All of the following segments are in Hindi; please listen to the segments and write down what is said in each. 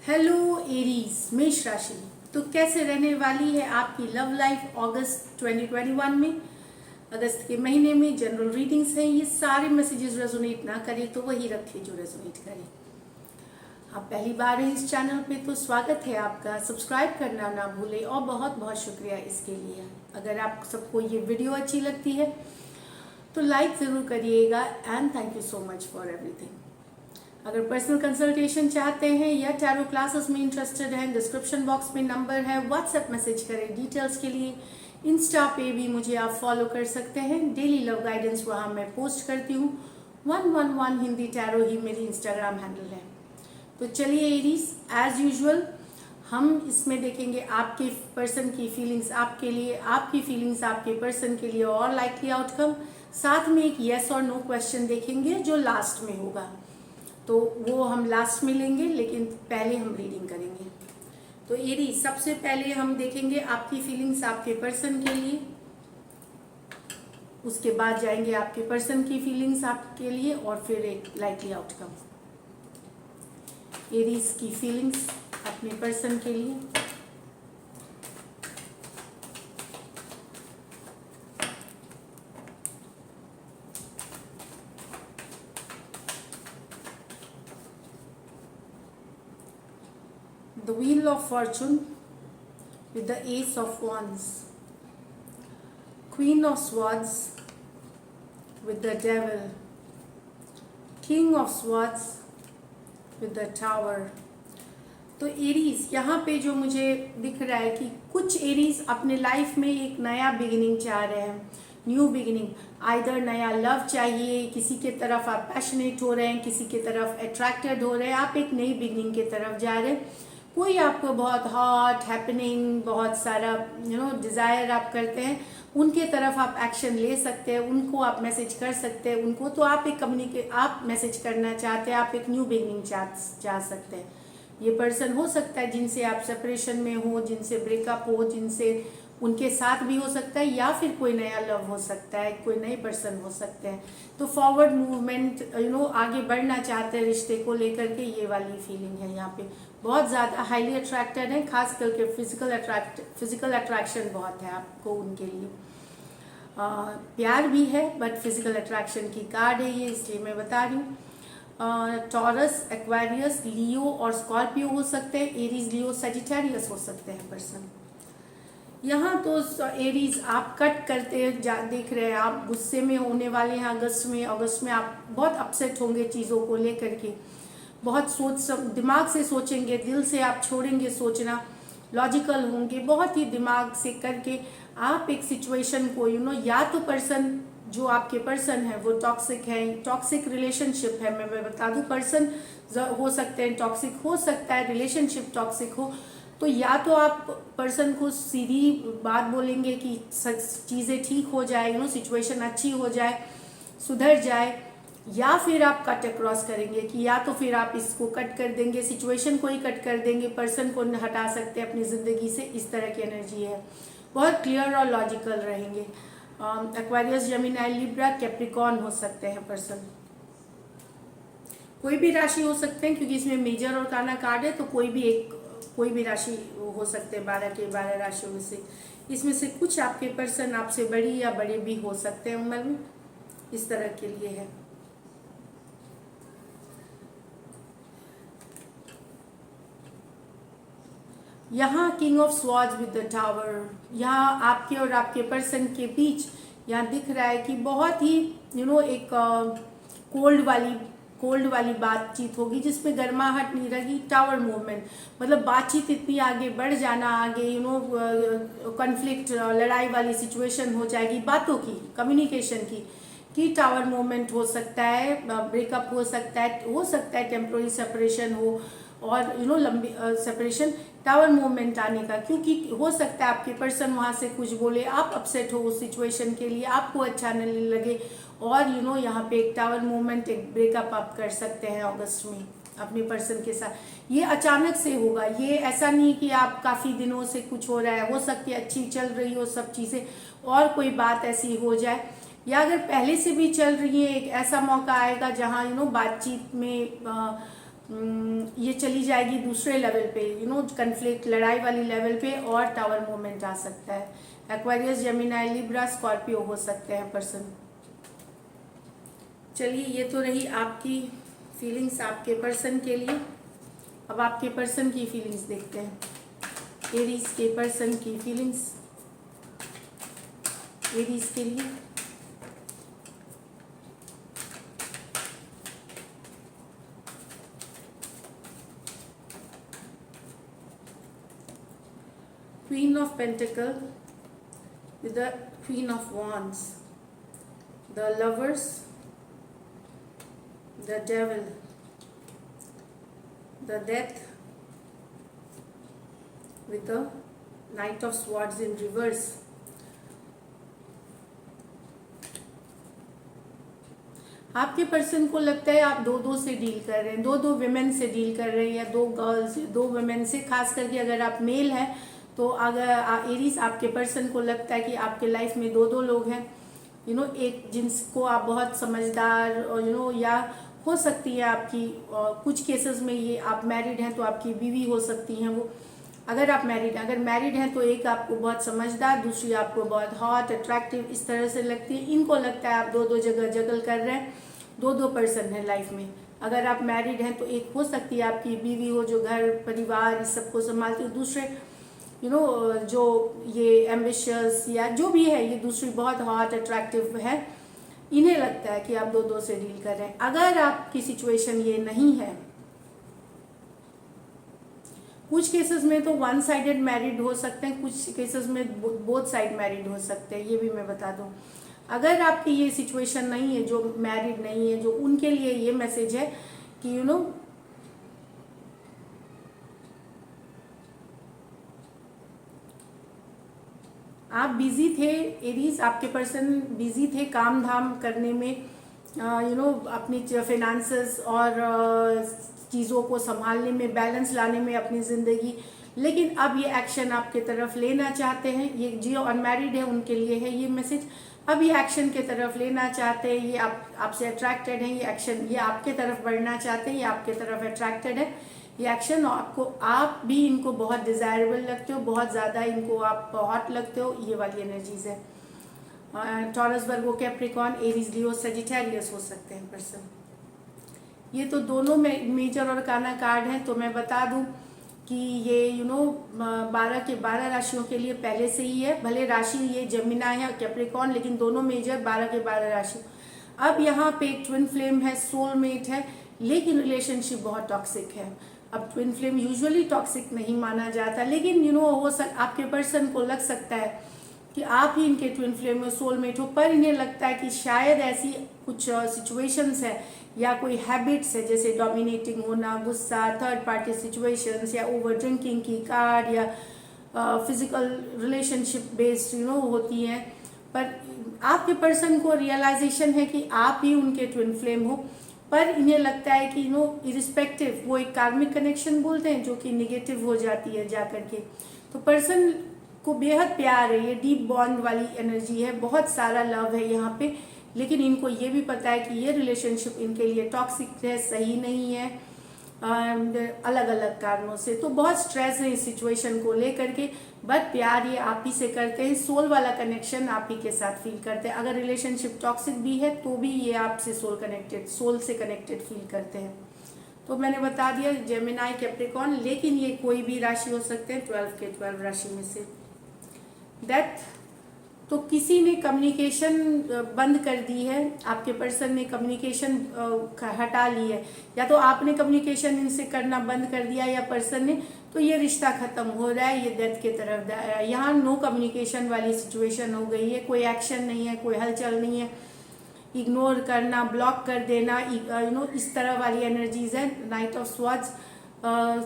हेलो एरीज मेष राशि। तो कैसे रहने वाली है आपकी लव लाइफ अगस्त 2021 में। अगस्त के महीने में जनरल रीडिंग्स हैं। ये सारे मैसेजेस रेजोनेट ना करें तो वही रखें जो रेजोनेट करें। आप पहली बार हैं इस चैनल पे तो स्वागत है आपका। सब्सक्राइब करना ना भूलें और बहुत बहुत शुक्रिया इसके लिए। अगर आप सबको ये वीडियो अच्छी लगती है तो लाइक ज़रूर करिएगा and thank you so much for everything. अगर पर्सनल कंसल्टेशन चाहते हैं या टैरो क्लासेस में इंटरेस्टेड हैं, डिस्क्रिप्शन बॉक्स में नंबर है, व्हाट्सएप मैसेज करें डिटेल्स के लिए। इंस्टा पे भी मुझे आप फॉलो कर सकते हैं। डेली लव गाइडेंस वहाँ मैं पोस्ट करती हूँ। 111 हिंदी टैरो ही मेरी इंस्टाग्राम हैंडल है। तो चलिए एरीज, एज यूजुअल हम इसमें देखेंगे आपके पर्सन की फीलिंग्स आपके लिए, आपकी फीलिंग्स आपके पर्सन के लिए और लाइकली आउटकम। साथ में एक येस और नो क्वेश्चन देखेंगे जो लास्ट में होगा, तो वो हम लास्ट में लेंगे, लेकिन पहले हम रीडिंग करेंगे। तो एरी, सबसे पहले हम देखेंगे आपकी फीलिंग्स आपके पर्सन के लिए, उसके बाद जाएंगे आपके पर्सन की फीलिंग्स आपके लिए और फिर एक लाइकली आउटकम। एरीज की फीलिंग्स अपने पर्सन के लिए। The Wheel of Fortune with the Ace of Wands, Queen of Swords with the Devil, King of Swords with the Tower। तो एरीज, यहाँ पे जो मुझे दिख रहा है कि कुछ एरीज अपने लाइफ में एक नया बिगिनिंग चाह रहे हैं, न्यू बिगिनिंग। आइदर नया लव चाहिए, किसी के तरफ आप पैशनेट हो रहे हैं, किसी के तरफ अट्रैक्टेड हो रहे हैं, आप एक नई बिगिनिंग के तरफ जा रहे हैं। कोई आपको बहुत हॉट हैपनिंग, बहुत सारा डिज़ायर आप करते हैं, उनके तरफ आप एक्शन ले सकते हैं, उनको आप मैसेज कर सकते हैं। उनको तो आप एक आप मैसेज करना चाहते हैं, आप एक न्यू बिगिनिंग चाह सकते हैं। ये पर्सन हो सकता है जिनसे आप सेपरेशन में हो, जिनसे ब्रेकअप हो, जिनसे उनके साथ भी हो सकता है, या फिर कोई नया लव हो सकता है, कोई नए पर्सन हो सकते हैं। तो फॉरवर्ड मूवमेंट, आगे बढ़ना चाहते हैं रिश्ते को लेकर के, ये वाली फीलिंग है यहाँ पे। बहुत ज़्यादा हाईली अट्रैक्टेड है, खास करके फिजिकल अट्रैक्शन बहुत है आपको उनके लिए। प्यार भी है बट फिजिकल अट्रैक्शन की कार्ड है ये, इसलिए मैं बता रही हूँ। टॉरस, एक्वेरियस, लियो और स्कॉर्पियो हो सकते हैं। एरीज, लियो, सजिटेरियस हो सकते हैं पर्सन। यहाँ तो एरीज आप कट करते देख रहे हैं, आप गुस्से में होने वाले हैं अगस्त में आप बहुत अपसेट होंगे चीज़ों को लेकर के। बहुत दिमाग से सोचेंगे, दिल से आप छोड़ेंगे सोचना, लॉजिकल होंगे, बहुत ही दिमाग से करके आप एक सिचुएशन को या तो पर्सन जो आपके पर्सन है वो टॉक्सिक है, टॉक्सिक रिलेशनशिप है। मैं बता दूं, पर्सन हो सकते हैं टॉक्सिक, हो सकता है रिलेशनशिप टॉक्सिक हो। तो या तो आप पर्सन को सीधी बात बोलेंगे कि चीज़ें ठीक हो जाए, सिचुएशन अच्छी हो जाए, सुधर जाए, या फिर आप कट अक्रॉस करेंगे कि या तो फिर आप इसको कट कर देंगे, सिचुएशन को ही कट कर देंगे, पर्सन को हटा सकते हैं अपनी ज़िंदगी से। इस तरह की एनर्जी है, बहुत क्लियर और लॉजिकल रहेंगे। एक्वेरियस, जेमिनी, लिब्रा, कैप्रिकॉर्न हो सकते हैं पर्सन। कोई भी राशि हो सकते हैं क्योंकि इसमें मेजर और काना कार्ड है, तो कोई भी राशि हो सकते हैं 12 के 12 राशियों में से। इसमें से कुछ आपके पर्सन आपसे बड़ी या बड़े भी हो सकते हैं उम्र में, इस तरह के लिए है। यहाँ king of swords with the tower, यहाँ आपके और आपके पर्सन के बीच यहाँ दिख रहा है कि बहुत ही एक कोल्ड वाली बातचीत होगी जिसमें गर्माहट नहीं रहेगी। टावर मूवमेंट मतलब बातचीत इतनी आगे बढ़ जाना, आगे कॉन्फ्लिक्ट, लड़ाई वाली सिचुएशन हो जाएगी बातों की, कम्युनिकेशन की टावर मूवमेंट हो सकता है, ब्रेकअप हो सकता है टेम्पोररी सेपरेशन हो, और लंबी सेपरेशन, टावर मूवमेंट आने का, क्योंकि हो सकता है आपके पर्सन वहाँ से कुछ बोले, आप अपसेट हो उस सिचुएशन के लिए, आपको अच्छा नहीं लगे, और यहाँ पे एक टावर मूवमेंट, एक ब्रेकअप आप कर सकते हैं अगस्त में अपने पर्सन के साथ। ये अचानक से होगा, ये ऐसा नहीं कि आप काफ़ी दिनों से कुछ हो रहा है, हो सकती है अच्छी चल रही हो सब चीज़ें और कोई बात ऐसी हो जाए, या अगर पहले से भी चल रही है एक ऐसा मौका आएगा जहाँ बातचीत में ये चली जाएगी दूसरे लेवल पे, कन्फ्लिक्ट, लड़ाई वाली लेवल पे, और टावर मूवमेंट आ सकता है। एक्वेरियस, जेमिनाई, लिब्रा, स्कॉर्पियो हो सकते हैं पर्सन। चलिए, ये तो रही आपकी फीलिंग्स आपके पर्सन के लिए। अब आपके पर्सन की फीलिंग्स देखते हैं। एरीज के पर्सन की फीलिंग्स एरीज के लिए। Queen of Pentacles with the Queen of Wands, the Lovers, the Devil, the Death with the Knight of Swords in reverse. आपके पर्सन को लगता है आप दो से डील कर रहे हैं, दो विमेन से डील कर रहे हैं, या दो गर्ल्स, दो विमेन से। खास करके अगर आप मेल हैं तो अगर एरीज, आपके पर्सन को लगता है कि आपके लाइफ में दो लोग हैं, एक जिनको आप बहुत समझदार, और या हो सकती है आपकी, कुछ केसेस में ये आप मैरिड हैं तो आपकी बीवी हो सकती हैं वो। अगर आप अगर मैरिड हैं तो एक आपको बहुत समझदार, दूसरी आपको बहुत हॉट, अट्रैक्टिव, इस तरह से लगती है। इनको लगता है आप दो जगह जगल कर रहे हैं, दो पर्सन है लाइफ में। अगर आप मैरिड हैं तो एक हो सकती है आपकी बीवी हो जो घर परिवार इस सबको संभालती हो, दूसरे जो ये एम्बिशियस या जो भी है, ये दूसरी बहुत हॉट अट्रैक्टिव है। इन्हें लगता है कि आप दो से डील कर रहे हैं। अगर आपकी सिचुएशन ये नहीं है, कुछ केसेस में तो वन साइडेड मैरिड हो सकते हैं, कुछ केसेस में बोथ साइड मैरिड हो सकते हैं, ये भी मैं बता दूं। अगर आपकी ये सिचुएशन नहीं है, जो मैरिड नहीं है, जो उनके लिए ये मैसेज है कि आप बिजी थे एरीज, आपके पर्सन बिजी थे काम धाम करने में, अपनी फाइनेंसेस और चीज़ों को संभालने में, बैलेंस लाने में अपनी ज़िंदगी। लेकिन अब ये एक्शन आपके तरफ लेना चाहते हैं। ये जो अनमैरिड है उनके लिए है ये मैसेज। अब ये एक्शन के तरफ लेना चाहते हैं, ये आपसे अट्रैक्टेड है, ये एक्शन, ये आपके तरफ बढ़ना चाहते हैं, ये आपके तरफ अट्रैक्टेड है ये एक्शन। आप भी इनको बहुत डिज़ायरेबल लगते हो, बहुत ज़्यादा इनको आप हॉट लगते हो, ये वाली एनर्जीज है। टॉरस, वर्गो, कैप्रिकॉर्न, एरीज, लियो, सजिटेरियस हो सकते हैं पर्सन। ये तो दोनों में मेजर और काना कार्ड हैं। तो मैं बता दूं कि ये 12 के 12 राशियों के लिए पहले से ही है। भले राशि ये जेमिनाई है, कैप्रिकॉर्न, लेकिन दोनों मेजर 12 के 12 राशि। अब यहाँ पे ट्विन फ्लेम है, सोलमेट है, लेकिन रिलेशनशिप बहुत टॉक्सिक है। अब ट्विन फ्लेम यूजुअली टॉक्सिक नहीं माना जाता, लेकिन आपके पर्सन को लग सकता है कि आप ही इनके ट्विन फ्लेम में सोलमेट हो, पर इन्हें लगता है कि शायद ऐसी कुछ सिचुएशंस है या कोई हैबिट्स है, जैसे डोमिनेटिंग होना, गुस्सा, थर्ड पार्टी सिचुएशंस, या ओवर ड्रिंकिंग की कार्ड, या फिजिकल रिलेशनशिप बेस्ड होती हैं। पर आपके पर्सन को रियलाइजेशन है कि आप ही उनके ट्विन फ्लेम हो, पर इन्हें लगता है कि इरिस्पेक्टिव, वो एक कार्मिक कनेक्शन बोलते हैं जो कि निगेटिव हो जाती है जाकर के। तो पर्सन को बेहद प्यार है, ये डीप बॉन्ड वाली एनर्जी है, बहुत सारा लव है यहाँ पे। लेकिन इनको ये भी पता है कि ये रिलेशनशिप इनके लिए टॉक्सिक है, सही नहीं है, अलग अलग कारणों से। तो बहुत स्ट्रेस है इस सिचुएशन को लेकर के, बट प्यार ये आप ही से करते हैं, सोल वाला कनेक्शन आप ही के साथ फील करते हैं। अगर रिलेशनशिप टॉक्सिक भी है तो भी ये आपसे सोल से कनेक्टेड फील करते हैं। तो मैंने बता दिया जेमिनाई, कैप्रिकॉर्न, लेकिन ये कोई भी राशि हो सकते हैं 12 के 12 राशि में से। डेथ, तो किसी ने कम्युनिकेशन बंद कर दी है, आपके पर्सन ने कम्युनिकेशन हटा ली है, या तो आपने कम्युनिकेशन इनसे करना बंद कर दिया या पर्सन ने, तो ये रिश्ता खत्म हो रहा है, ये डेथ के तरफ जा रहा है। यहाँ नो कम्युनिकेशन वाली सिचुएशन हो गई है, कोई एक्शन नहीं है, कोई हलचल नहीं है, इग्नोर करना, ब्लॉक कर देना, इस तरह वाली एनर्जीज है। नाइट ऑफ स्वॉर्ड्स,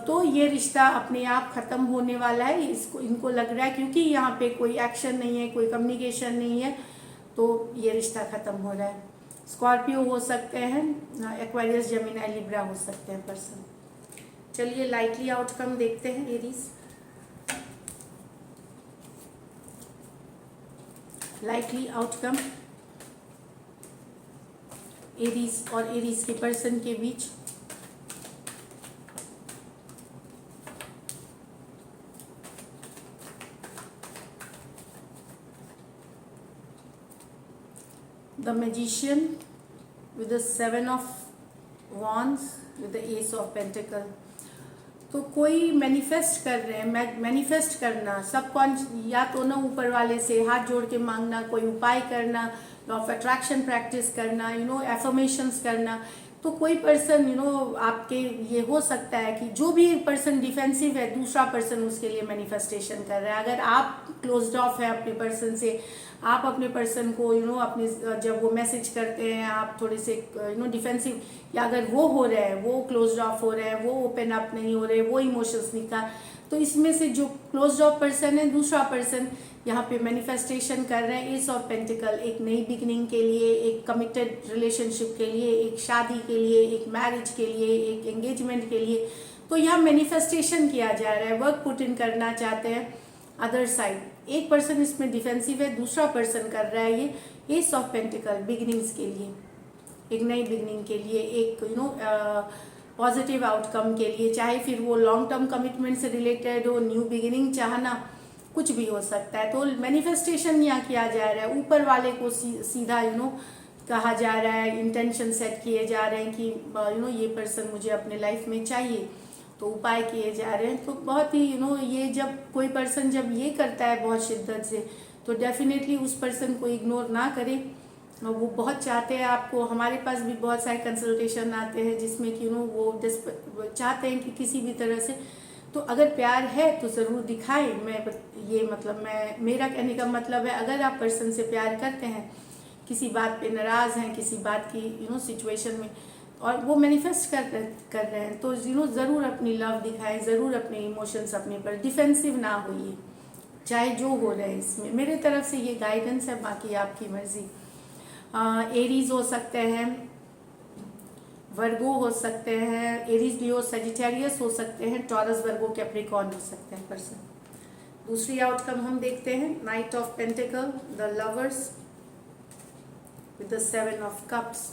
तो ये रिश्ता अपने आप खत्म होने वाला है, इनको लग रहा है, क्योंकि यहाँ पे कोई एक्शन नहीं है, कोई कम्युनिकेशन नहीं है, तो ये रिश्ता खत्म हो रहा है। स्कॉर्पियो हो सकते हैं, एक्वेरियस, जेमिनी, लिब्रा हो सकते हैं पर्सन। चलिए लाइटली आउटकम देखते हैं एरीज। लाइटली आउटकम एरीज और एरीज के पर्सन के बीच। The magician with the 7 of wands with the ace of pentacles. तो कोई मैनिफेस्ट कर रहे हैं, मैनिफेस्ट करना सब या तो ना ऊपर वाले से हाथ जोड़ के मांगना, कोई उपाय करना, लॉ ऑफ अट्रैक्शन प्रैक्टिस करना, एफर्मेशंस करना। तो कोई पर्सन आपके ये हो सकता है कि जो भी पर्सन डिफेंसिव है, दूसरा पर्सन उसके लिए मैनिफेस्टेशन कर रहा है। अगर आप क्लोज्ड ऑफ है अपने पर्सन से, आप अपने पर्सन को अपने जब वो मैसेज करते हैं आप थोड़े से डिफेंसिव, या अगर वो हो रहे हैं, वो क्लोज्ड ऑफ हो रहे हैं, वो ओपन अप नहीं हो रहे, वो इमोशंस निकाल, तो इसमें से जो क्लोज्ड ऑफ पर्सन है, दूसरा पर्सन यहाँ पे मैनिफेस्टेशन कर रहे हैं एस ऑफ पेंटिकल, एक नई बिगनिंग के लिए, एक कमिटेड रिलेशनशिप के लिए, एक शादी के लिए, एक मैरिज के लिए, एक एंगेजमेंट के लिए। तो यहाँ मैनिफेस्टेशन किया जा रहा है, वर्क पुट इन करना चाहते हैं अदर साइड। एक पर्सन इसमें डिफेंसिव है, दूसरा पर्सन कर रहा है ये एस ऑफ पेंटिकल बिगनिंग्स के लिए, एक नई बिगनिंग के लिए, एक पॉजिटिव आउटकम के लिए, चाहे फिर वो लॉन्ग टर्म कमिटमेंट से रिलेटेड हो, न्यू बिगिनिंग चाहना, कुछ भी हो सकता है। तो मैनिफेस्टेशन यहाँ किया जा रहा है, ऊपर वाले को सीधा कहा जा रहा है, इंटेंशन सेट किए जा रहे हैं कि ये पर्सन मुझे अपने लाइफ में चाहिए, तो उपाय किए जा रहे हैं। तो बहुत ही ये जब कोई पर्सन जब ये करता है बहुत शिद्दत से, तो डेफिनेटली उस पर्सन को इग्नोर ना करें। वो बहुत चाहते हैं आपको, हमारे पास भी बहुत सारे कंसल्टेशन आते हैं जिसमें कि वो चाहते हैं कि किसी भी तरह से, तो अगर प्यार है तो ज़रूर दिखाएं। मेरा कहने का मतलब है, अगर आप पर्सन से प्यार करते हैं, किसी बात पे नाराज़ हैं, किसी बात की सिचुएशन में, और वो मैनिफेस्ट कर रहे हैं, तो ज़रूर अपनी लव दिखाएं, ज़रूर अपने इमोशंस अपने पर, डिफेंसिव ना होइए, चाहे जो हो रहे हैं। इसमें मेरे तरफ से ये गाइडेंस है, बाकी आपकी मर्जी। एरीज हो सकते हैं, वर्गो हो सकते हैं, एरीज लियो सजिटेरियस हो सकते हैं, टॉरस वर्गो कैप्रिकॉर्न हो सकते हैं पर्सन। दूसरी आउटकम हम देखते हैं, night of pentacle, the lovers with the 7 of cups.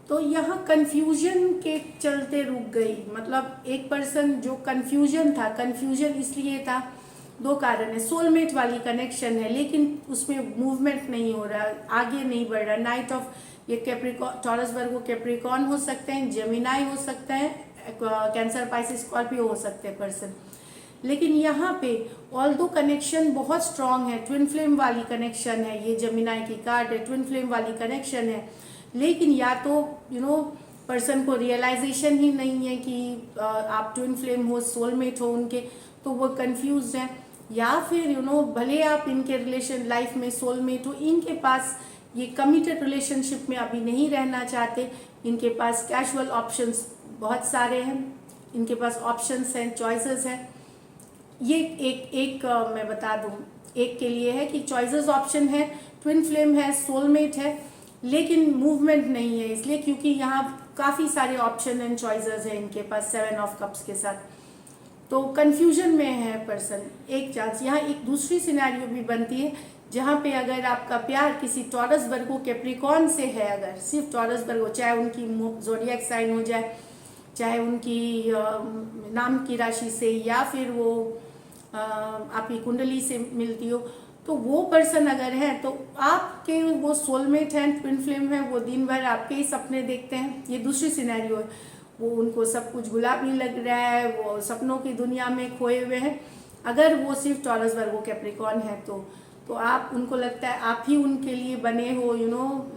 तो यहाँ कंफ्यूजन के चलते रुक गई, मतलब एक पर्सन जो कंफ्यूजन था, कंफ्यूजन इसलिए था, दो कारण है, सोलमेट वाली कनेक्शन है लेकिन उसमें मूवमेंट नहीं हो रहा, आगे नहीं बढ़ रहा। नाइट ऑफ ये कैप्रिकॉर्न, टॉरस वर्गो कैप्रिकॉर्न हो सकते हैं, जेमिनाई हो सकता है, कैंसर पाइसिस स्कॉर्पियो हो सकते हैं पर्सन। लेकिन यहाँ पे ऑल्दो कनेक्शन बहुत स्ट्रांग है, ट्विन फ्लेम वाली कनेक्शन है, ये जेमिनाई की कार्ड है, ट्विन फ्लेम वाली कनेक्शन है, लेकिन या तो पर्सन को रियलाइजेशन ही नहीं है कि आप ट्विन फ्लेम हो, सोलमेट हो उनके, तो वो कंफ्यूज हैं, या फिर भले आप इनके रिलेशन लाइफ में सोलमेट हो, इनके पास ये कमिटेड रिलेशनशिप में अभी नहीं रहना चाहते, इनके पास कैजुअल ऑप्शंस बहुत सारे हैं, इनके पास ऑप्शंस हैं, चॉइसेस हैं। ये एक मैं बता दूं, एक के लिए है कि चॉइसेस ऑप्शन है, ट्विन फ्लेम है, सोलमेट है, लेकिन मूवमेंट नहीं है, इसलिए क्योंकि यहाँ काफ़ी सारे ऑप्शन एंड चॉइसेस हैं इनके पास 7 ऑफ कप्स के साथ, तो कंफ्यूजन में है पर्सन। एक चांस यहाँ एक दूसरी सिनेरियो भी बनती है, जहाँ पे अगर आपका प्यार किसी टॉरस वर्गो कैप्रिकॉर्न से है, अगर सिर्फ टॉरस वर्गो, चाहे उनकी ज़ोडिएक साइन हो जाए, चाहे उनकी नाम की राशि से, या फिर वो आपकी कुंडली से मिलती हो, तो वो पर्सन अगर है तो आपके वो सोलमेट हैं, ट्विन फ्लेम है, वो दिन भर आपके ही सपने देखते हैं। ये दूसरी सिनेरियो है, वो उनको सब कुछ गुलाबी लग रहा है, वो सपनों की दुनिया में खोए हुए हैं। अगर वो सिर्फ टॉरस वर्गो कैप्रिकॉर्न है तो आप उनको लगता है आप ही उनके लिए बने हो,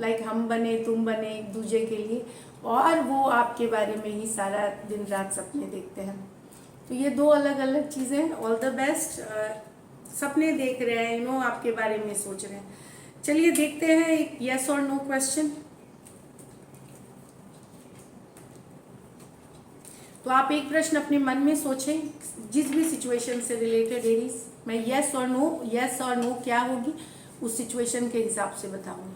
लाइक हम बने, तुम बने एक दूसरे के लिए, और वो आपके बारे में ही सारा दिन रात सपने देखते हैं। तो ये दो अलग अलग चीज़ें हैं। All the best. सपने देख रहे हैं, आपके बारे में सोच रहे हैं। चलिए देखते हैं एक यस और नो क्वेश्चन। तो आप एक प्रश्न अपने मन में सोचें, जिस भी सिचुएशन से रिलेटेड एरीज, मैं यस और नो क्या होगी उस सिचुएशन के हिसाब से बताऊंगी।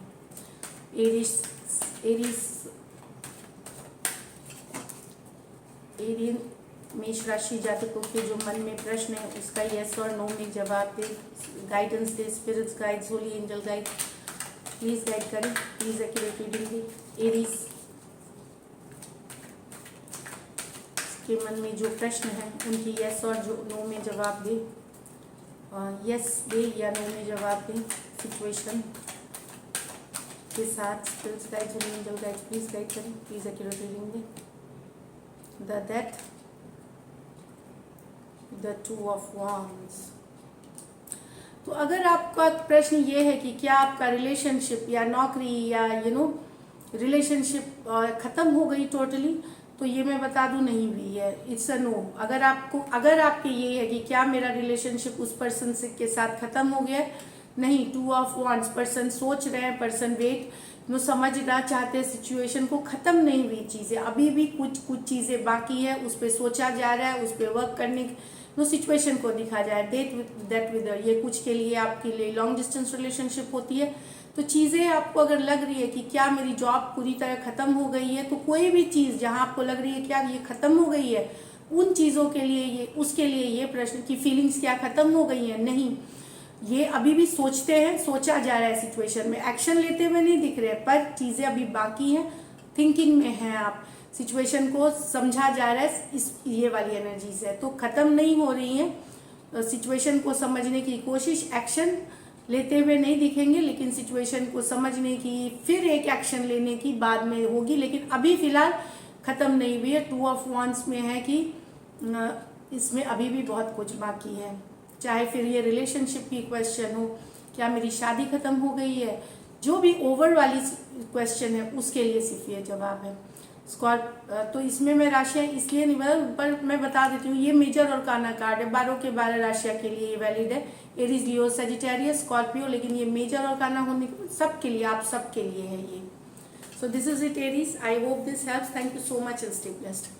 एरियन मेष राशि जातकों के जो मन में प्रश्न है उसका यस और नो में जवाब दे, गाइडेंस दे, spirits guides, holy angel guide please guide करें, प्लीज एक्यूरेट रीडिंग दे। एरीज के मन में जो प्रश्न है उनकी यस और जो नो में जवाब दे, यस दे या नो में जवाब दे। सिचुएशन इसके साथ स्पिरिट्स गाइड्स और एंजल गाइड्स प्लीज गाइड करें, प्लीज एक्यूरेट रीडिंग दें। The death, the 2 of wands। तो अगर आपका प्रश्न ये है कि क्या आपका रिलेशनशिप या नौकरी या रिलेशनशिप ख़त्म हो गई टोटली, तो ये मैं बता दूं नहीं हुई है, इट्स अ नो। अगर आपके ये है कि क्या मेरा रिलेशनशिप उस पर्सन से के साथ ख़त्म हो गया है, नहीं। 2 ऑफ wands, पर्सन सोच रहे हैं, पर्सन वेट वो समझना चाहते हैं सिचुएशन को, ख़त्म नहीं हुई चीज़ें, अभी भी कुछ चीज़ें बाकी है, उस पर सोचा जा रहा है, उस पर वर्क करने वो सिचुएशन को दिखा जाए। दैट विद ये कुछ के लिए आपके लिए लॉन्ग डिस्टेंस रिलेशनशिप होती है। तो चीज़ें आपको अगर लग रही है कि क्या मेरी जॉब पूरी तरह ख़त्म हो गई है, तो कोई भी चीज़ जहां आपको लग रही है क्या ये ख़त्म हो गई है, उन चीज़ों के लिए उसके लिए ये प्रश्न की फीलिंग्स क्या ख़त्म हो गई है, नहीं। ये अभी भी सोचते हैं, सोचा जा रहा है सिचुएशन में, एक्शन लेते हुए नहीं दिख रहे, पर चीज़ें अभी बाकी हैं, थिंकिंग में हैं आप, सिचुएशन को समझा जा रहा है, इस ये वाली एनर्जीज है। तो ख़त्म नहीं हो रही है, सिचुएशन को समझने की कोशिश, एक्शन लेते हुए नहीं दिखेंगे, लेकिन सिचुएशन को समझने की फिर एक एक्शन लेने की बाद में होगी, लेकिन अभी फ़िलहाल ख़त्म नहीं हुई है। 2 ऑफ wands में है कि इसमें अभी भी बहुत कुछ बाकी है, चाहे फिर ये रिलेशनशिप की क्वेश्चन हो, क्या मेरी शादी ख़त्म हो गई है, जो भी ओवर वाली क्वेश्चन है उसके लिए सिर्फ ये जवाब है। तो इसमें मैं राशियाँ इसलिए नहीं पर मैं बता देती हूँ, ये मेजर और काना कार्ड है, 12 के 12 राशियाँ के लिए ये वैलिड है, एरीज, लियो, सजिटेरियस, स्कॉर्पियो, लेकिन ये मेजर और काना होने के सब के लिए, आप सब के लिए है ये। So this is it Aries, I hope this helps, thank you so much and stay blessed.